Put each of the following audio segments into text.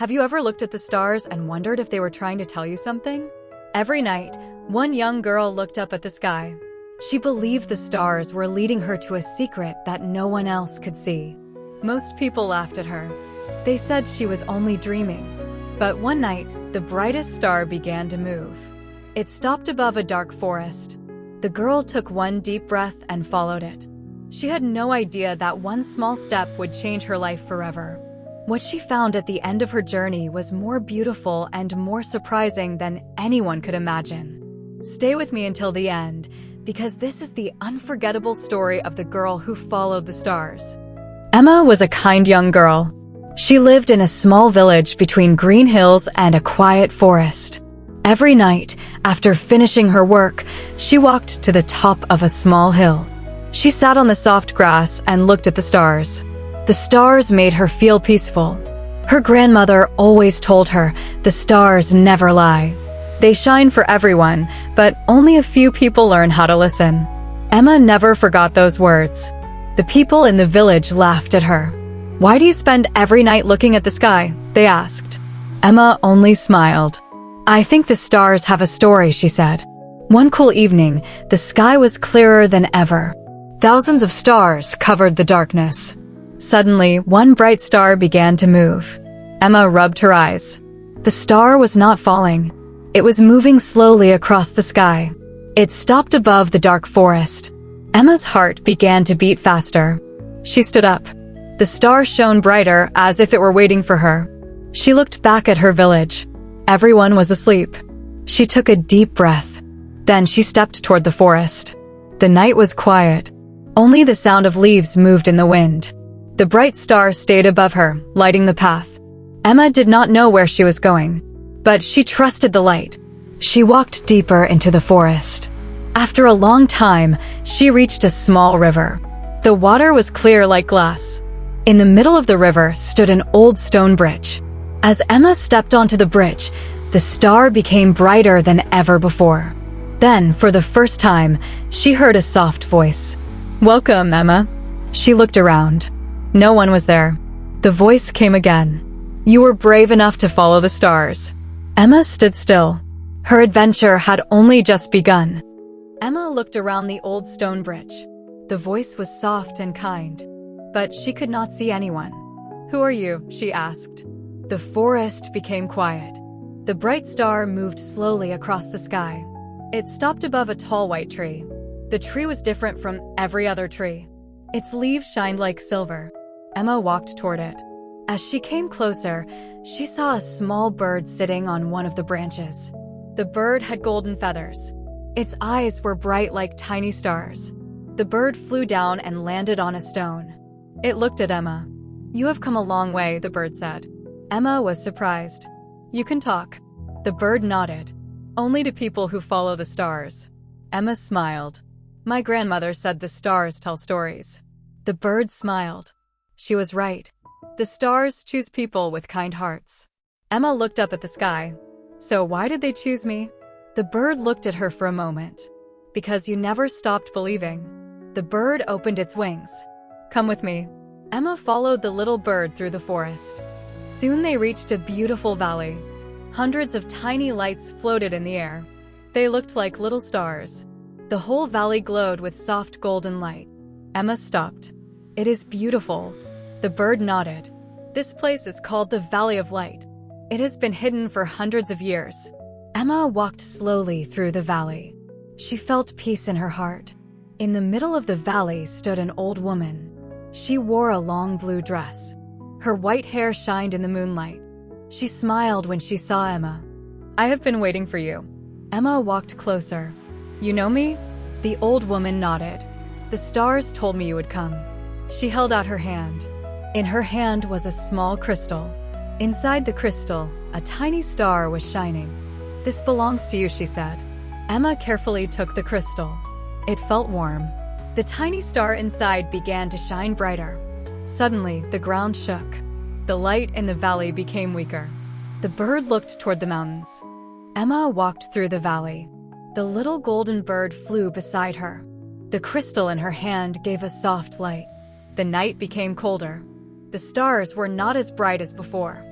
Have you ever looked at the stars and wondered if they were trying to tell you something? Every night, one young girl looked up at the sky. She believed the stars were leading her to a secret that no one else could see. Most people laughed at her. They said she was only dreaming. But one night, the brightest star began to move. It stopped above a dark forest. The girl took one deep breath and followed it. She had no idea that one small step would change her life forever. What she found at the end of her journey was more beautiful and more surprising than anyone could imagine. Stay with me until the end, because this is the unforgettable story of the girl who followed the stars. Emma was a kind young girl. She lived in a small village between green hills and a quiet forest. Every night, after finishing her work, she walked to the top of a small hill. She sat on the soft grass and looked at the stars. The stars made her feel peaceful. Her grandmother always told her, the stars never lie. They shine for everyone, but only a few people learn how to listen. Emma never forgot those words. The people in the village laughed at her. "Why do you spend every night looking at the sky?" they asked. Emma only smiled. "I think the stars have a story," she said. One cool evening, the sky was clearer than ever. Thousands of stars covered the darkness. Suddenly, one bright star began to move. Emma rubbed her eyes. The star was not falling. It was moving slowly across the sky. It stopped above the dark forest. Emma's heart began to beat faster. She stood up. The star shone brighter, as if it were waiting for her. She looked back at her village. Everyone was asleep. She took a deep breath. Then she stepped toward the forest. The night was quiet. Only the sound of leaves moved in the wind. The bright star stayed above her, lighting the path. Emma did not know where she was going, but she trusted the light. She walked deeper into the forest. After a long time, she reached a small river. The water was clear like glass. In the middle of the river stood an old stone bridge. As Emma stepped onto the bridge, the star became brighter than ever before. Then, for the first time, she heard a soft voice. "Welcome, Emma." She looked around. No one was there. The voice came again. "You were brave enough to follow the stars." Emma stood still. Her adventure had only just begun. Emma looked around the old stone bridge. The voice was soft and kind, but she could not see anyone. "Who are you?" she asked. The forest became quiet. The bright star moved slowly across the sky. It stopped above a tall white tree. The tree was different from every other tree. Its leaves shined like silver. Emma walked toward it. As she came closer, she saw a small bird sitting on one of the branches. The bird had golden feathers. Its eyes were bright like tiny stars. The bird flew down and landed on a stone. It looked at Emma. "You have come a long way," the bird said. Emma was surprised. "You can talk." The bird nodded. "Only to people who follow the stars." Emma smiled. "My grandmother said the stars tell stories." The bird smiled. She was right. The stars choose people with kind hearts. Emma looked up at the sky. "So why did they choose me?" The bird looked at her for a moment. "Because you never stopped believing." The bird opened its wings. "Come with me." Emma followed the little bird through the forest. Soon they reached a beautiful valley. Hundreds of tiny lights floated in the air. They looked like little stars. The whole valley glowed with soft golden light. Emma stopped. "It is beautiful." The bird nodded. "This place is called the Valley of Light. It has been hidden for hundreds of years." Emma walked slowly through the valley. She felt peace in her heart. In the middle of the valley stood an old woman. She wore a long blue dress. Her white hair shined in the moonlight. She smiled when she saw Emma. "I have been waiting for you." Emma walked closer. "You know me?" The old woman nodded. "The stars told me you would come." She held out her hand. In her hand was a small crystal. Inside the crystal, a tiny star was shining. "This belongs to you," she said. Emma carefully took the crystal. It felt warm. The tiny star inside began to shine brighter. Suddenly, the ground shook. The light in the valley became weaker. The bird looked toward the mountains. Emma walked through the valley. The little golden bird flew beside her. The crystal in her hand gave a soft light. The night became colder. The stars were not as bright as before.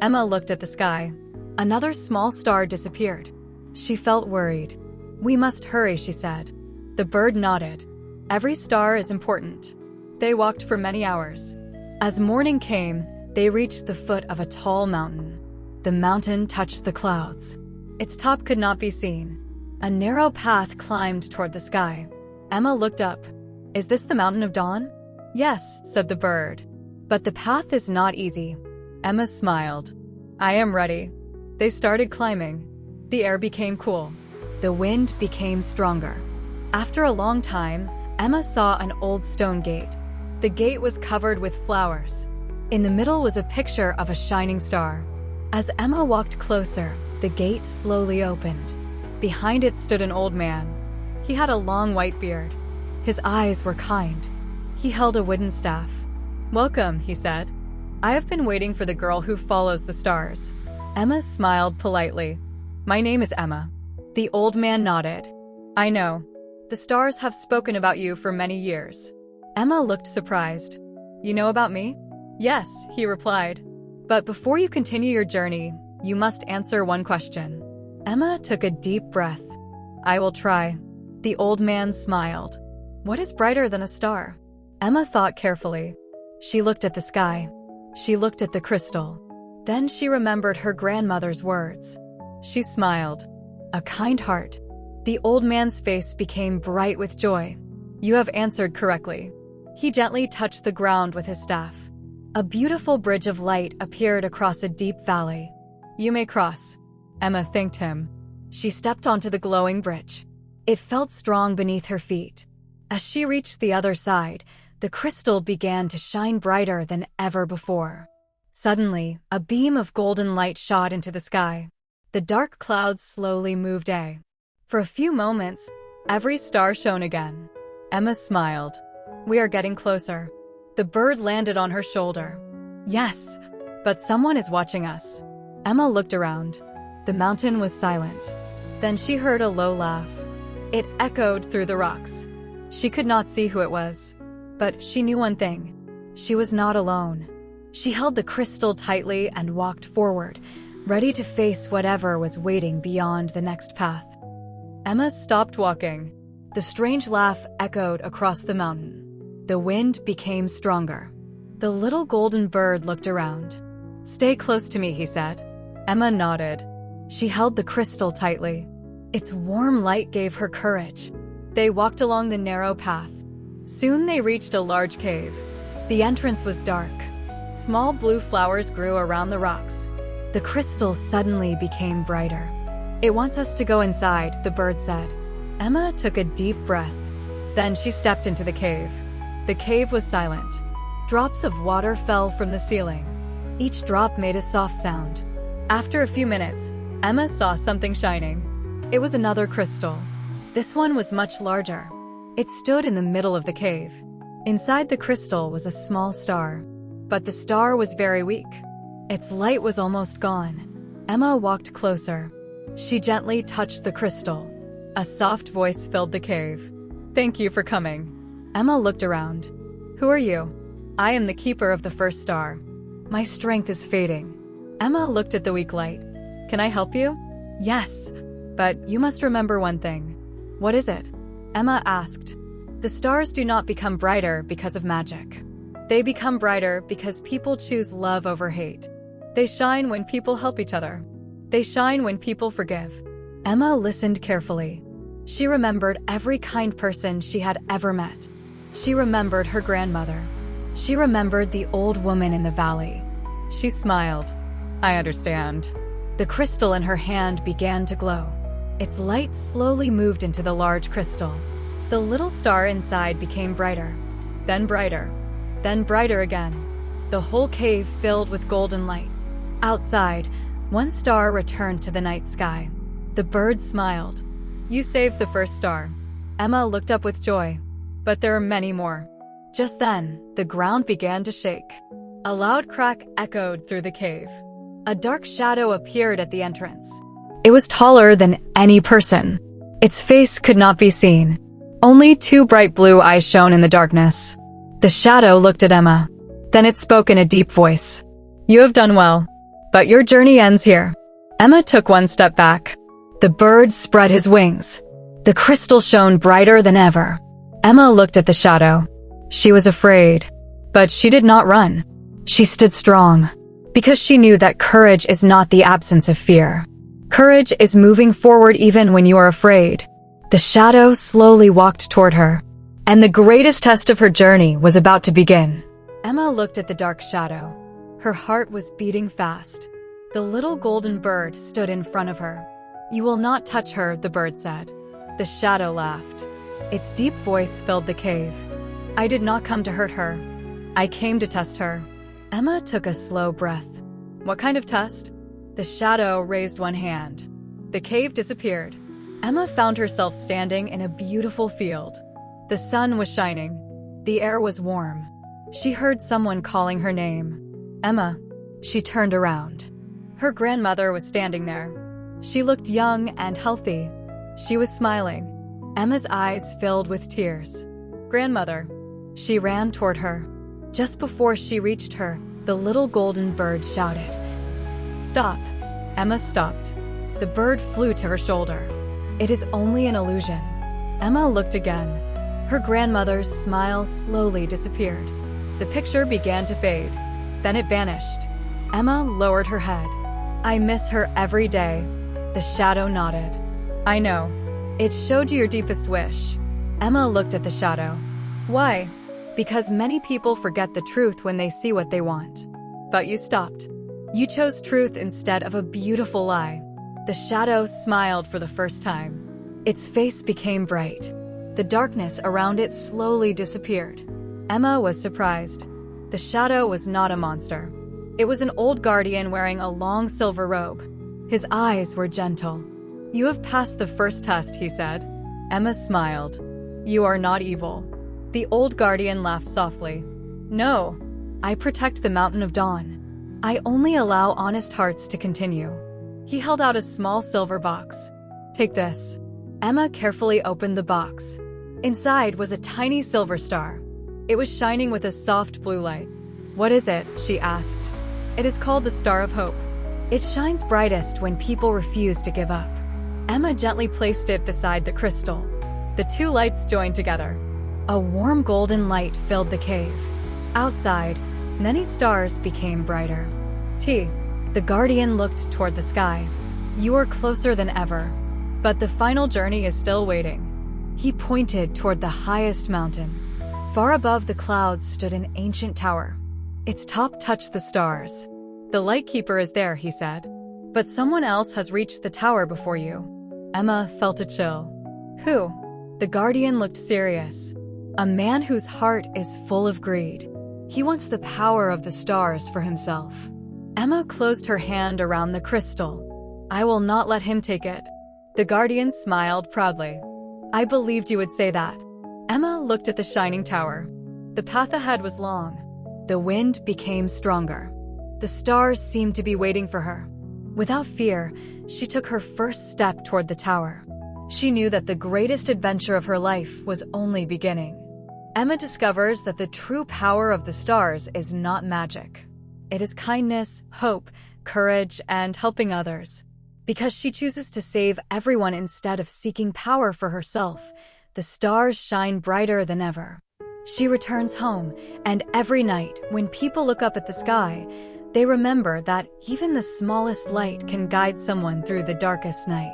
Emma looked at the sky. Another small star disappeared. She felt worried. "We must hurry," she said. The bird nodded. "Every star is important." They walked for many hours. As morning came, they reached the foot of a tall mountain. The mountain touched the clouds. Its top could not be seen. A narrow path climbed toward the sky. Emma looked up. "Is this the Mountain of Dawn?" "Yes," said the bird. "But the path is not easy." Emma smiled. "I am ready." They started climbing. The air became cool. The wind became stronger. After a long time, Emma saw an old stone gate. The gate was covered with flowers. In the middle was a picture of a shining star. As Emma walked closer, the gate slowly opened. Behind it stood an old man. He had a long white beard. His eyes were kind. He held a wooden staff. "Welcome," he said. "I have been waiting for the girl who follows the stars." Emma smiled politely. "My name is Emma." The old man nodded. "I know. The stars have spoken about you for many years." Emma looked surprised. "You know about me?" "Yes," he replied. "But before you continue your journey, you must answer one question." Emma took a deep breath. "I will try." The old man smiled. "What is brighter than a star?" Emma thought carefully. She looked at the sky. She looked at the crystal. Then she remembered her grandmother's words. She smiled. "A kind heart." The old man's face became bright with joy. "You have answered correctly." He gently touched the ground with his staff. A beautiful bridge of light appeared across a deep valley. "You may cross." Emma thanked him. She stepped onto the glowing bridge. It felt strong beneath her feet. As she reached the other side, the crystal began to shine brighter than ever before. Suddenly, a beam of golden light shot into the sky. The dark clouds slowly moved away. For a few moments, every star shone again. Emma smiled. "We are getting closer." The bird landed on her shoulder. "Yes, but someone is watching us." Emma looked around. The mountain was silent. Then she heard a low laugh. It echoed through the rocks. She could not see who it was. But she knew one thing. She was not alone. She held the crystal tightly and walked forward, ready to face whatever was waiting beyond the next path. Emma stopped walking. The strange laugh echoed across the mountain. The wind became stronger. The little golden bird looked around. "Stay close to me," he said. Emma nodded. She held the crystal tightly. Its warm light gave her courage. They walked along the narrow path. Soon they reached a large cave. The entrance was dark. Small blue flowers grew around the rocks. The crystal suddenly became brighter. "It wants us to go inside," the bird said. Emma took a deep breath. Then she stepped into the cave. The cave was silent. Drops of water fell from the ceiling. Each drop made a soft sound. After a few minutes, Emma saw something shining. It was another crystal. This one was much larger. It stood in the middle of the cave. Inside the crystal was a small star. But the star was very weak. Its light was almost gone. Emma walked closer. She gently touched the crystal. A soft voice filled the cave. "Thank you for coming." Emma looked around. "Who are you?" "I am the keeper of the first star. My strength is fading." Emma looked at the weak light. "Can I help you?" "Yes, but you must remember one thing." "What is it?" Emma asked. "The stars do not become brighter because of magic. They become brighter because people choose love over hate. They shine when people help each other. They shine when people forgive." Emma listened carefully. She remembered every kind person she had ever met. She remembered her grandmother. She remembered the old woman in the valley. She smiled. "I understand." The crystal in her hand began to glow. Its light slowly moved into the large crystal. The little star inside became brighter, then brighter again. The whole cave filled with golden light. Outside, one star returned to the night sky. The bird smiled. "You saved the first star." Emma looked up with joy. "But there are many more." Just then, the ground began to shake. A loud crack echoed through the cave. A dark shadow appeared at the entrance. It was taller than any person. Its face could not be seen. Only two bright blue eyes shone in the darkness. The shadow looked at Emma. Then it spoke in a deep voice. "You have done well. But your journey ends here. Emma took one step back. The bird spread his wings. The crystal shone brighter than ever. Emma looked at the shadow. She was afraid, but she did not run. She stood strong, because she knew that courage is not the absence of fear. Courage is moving forward even when you are afraid. The shadow slowly walked toward her, and the greatest test of her journey was about to begin. Emma looked at the dark shadow. Her heart was beating fast. The little golden bird stood in front of her. "You will not touch her," the bird said. The shadow laughed. Its deep voice filled the cave. "I did not come to hurt her. I came to test her." Emma took a slow breath. "What kind of test?" The shadow raised one hand. The cave disappeared. Emma found herself standing in a beautiful field. The sun was shining. The air was warm. She heard someone calling her name. "Emma." She turned around. Her grandmother was standing there. She looked young and healthy. She was smiling. Emma's eyes filled with tears. "Grandmother." She ran toward her. Just before she reached her, the little golden bird shouted, "Stop." Emma stopped. The bird flew to her shoulder. "It is only an illusion." Emma looked again. Her grandmother's smile slowly disappeared. The picture began to fade. Then it vanished. Emma lowered her head. "I miss her every day." The shadow nodded. "I know. It showed you your deepest wish." Emma looked at the shadow. "Why?" "Because many people forget the truth when they see what they want. But you stopped. You chose truth instead of a beautiful lie." The shadow smiled for the first time. Its face became bright. The darkness around it slowly disappeared. Emma was surprised. The shadow was not a monster. It was an old guardian wearing a long silver robe. His eyes were gentle. "You have passed the first test," he said. Emma smiled. "You are not evil." The old guardian laughed softly. "No, I protect the Mountain of Dawn. I only allow honest hearts to continue." He held out a small silver box. "Take this." Emma carefully opened the box. Inside was a tiny silver star. It was shining with a soft blue light. "What is it?" she asked. "It is called the Star of Hope. It shines brightest when people refuse to give up." Emma gently placed it beside the crystal. The two lights joined together. A warm golden light filled the cave. Outside, many stars became brighter. The guardian looked toward the sky. "You are closer than ever. But the final journey is still waiting." He pointed toward the highest mountain. Far above the clouds stood an ancient tower. Its top touched the stars. "The Lightkeeper is there," he said. "But someone else has reached the tower before you." Emma felt a chill. "Who?" The guardian looked serious. "A man whose heart is full of greed. He wants the power of the stars for himself." Emma closed her hand around the crystal. "I will not let him take it." The guardian smiled proudly. "I believed you would say that." Emma looked at the shining tower. The path ahead was long. The wind became stronger. The stars seemed to be waiting for her. Without fear, she took her first step toward the tower. She knew that the greatest adventure of her life was only beginning. Emma discovers that the true power of the stars is not magic. It is kindness, hope, courage, and helping others. Because she chooses to save everyone instead of seeking power for herself, the stars shine brighter than ever. She returns home, and every night, when people look up at the sky, they remember that even the smallest light can guide someone through the darkest night.